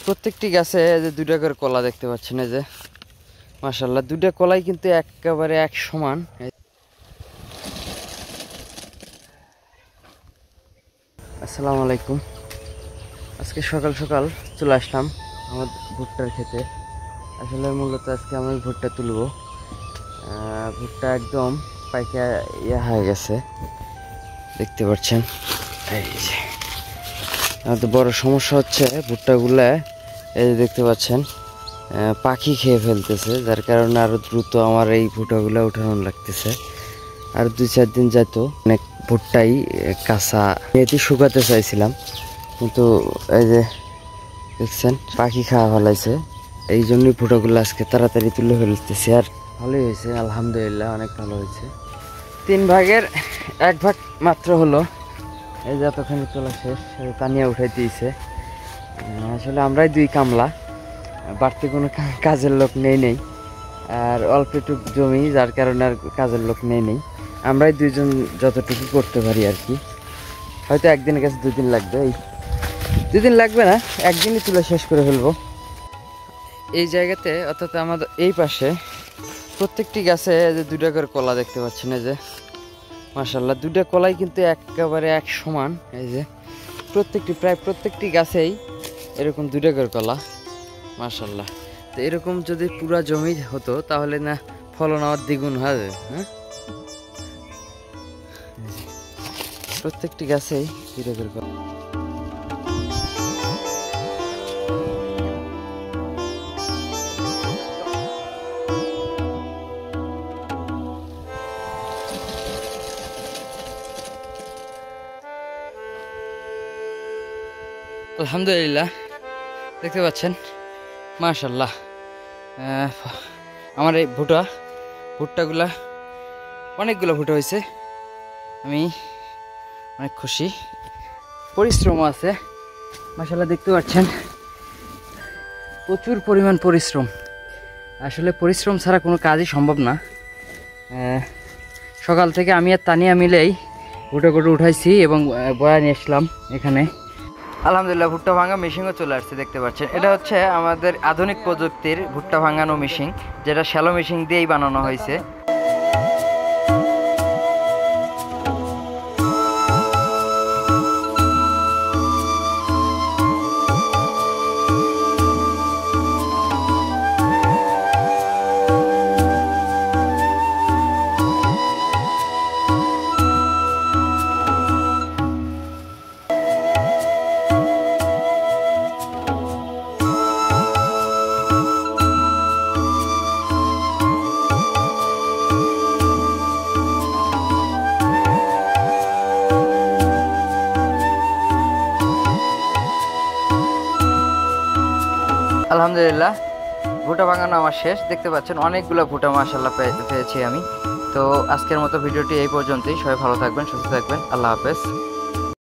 প্রত্যেকটি গাছে যে দুইটা করে কলা দেখতে পাচ্ছেন, এই যে মাশাআল্লাহ দুইটা কলাই কিন্তু একেবারে এক সমান। আসসালামু আলাইকুম। আজকে সকাল সকাল চলে আসলাম আমার ভুট্টার খেতে। আসলে মূলত আজকে আমি ভুট্টা তুলব। ভুট্টা একদম পাইকা হয়ে গেছে দেখতে পাচ্ছেন। এই যে আমাদের বড় সমস্যা হচ্ছে ভুট্টাগুলা, এই যে দেখতে পাচ্ছেন পাখি খেয়ে ফেলতেছে, যার কারণে আরো দ্রুত আমার এই ভুট্টাগুলা উঠানো লাগতেছে। আর 2-4 দিন যেত অনেক ভুট্টাই কাঁচা মেয়েটি শুকাতে চাইছিলাম, কিন্তু এই যে দেখছেন পাখি খাওয়া ফেলাইছে। এই জন্যই ভুট্টাগুলো আজকে তাড়াতাড়ি তুলে ফেলতেছি। আর ভালোই হয়েছে আলহামদুলিল্লাহ, অনেক ভালো হয়েছে। 3 ভাগের 1 ভাগ মাত্র হলো। এই যে এতখানি তোলা শেষ, তানিয়া উঠাই দিয়েছে। আসলে আমরাই 2 কামলা, বাড়তি কোনো কাজের লোক নেই। আর অল্প একটু জমি, যার কারণে আর কাজের লোক নেই। আমরাই 2 জন যতটুকু করতে পারি আর কি। হয়তো একদিনের কাছে 2 দিন লাগবে, এই 2 দিন লাগবে না, একদিনই তুলে শেষ করে ফেলবো। এই জায়গাতে অর্থাৎ আমাদের এই পাশে প্রত্যেকটি গাছে যে 2টা করে কলা দেখতে পাচ্ছেন, এই যে মাশাআল্লাহ দুইটা কলাই কিন্তু একেবারে এক সমান। এই যে প্রায় প্রত্যেকটি গাছেই এরকম 2টা করে কলা মাশাআল্লাহ। তো এরকম যদি পুরা জমি হতো তাহলে না ফলন আমার দ্বিগুণ হবে। হ্যাঁ, প্রত্যেকটি গাছেই 2টা করে কলা। আলহামদুলিল্লাহ দেখতে পাচ্ছেন মাশাআল্লাহ। আমার এই ভুট্টাগুলা অনেকগুলো ভুট্টা হয়েছে, আমি অনেক খুশি। পরিশ্রমও আছে মাশাআল্লাহ, দেখতে পাচ্ছেন প্রচুর পরিমাণ পরিশ্রম। আসলে পরিশ্রম ছাড়া কোনো কাজই সম্ভব না। সকাল থেকে আমি আর তানিয়া মিলেই ভুট্টা উঠাইছি এবং বয়া নিয়ে আসলাম এখানে। আলহামদুলিল্লাহ ভুট্টা ভাঙা মেশিনও চলে আসছে দেখতে পাচ্ছেন। এটা হচ্ছে আমাদের আধুনিক প্রযুক্তির ভুট্টা ভাঙানো মেশিন, যেটা শ্যালো মেশিন দিয়েই বানানো হয়েছে। আলহামদুলিল্লাহ ভুট্টা ভাঙানো আমার শেষ। দেখতে পাচ্ছেন অনেকগুলো ভুট্টা মাশাআল্লাহ পেয়েছি আমি। তো আজকের মতো ভিডিওটি এই পর্যন্তই। সবাই ভালো থাকবেন, সুস্থ থাকবেন। আল্লাহ হাফেজ।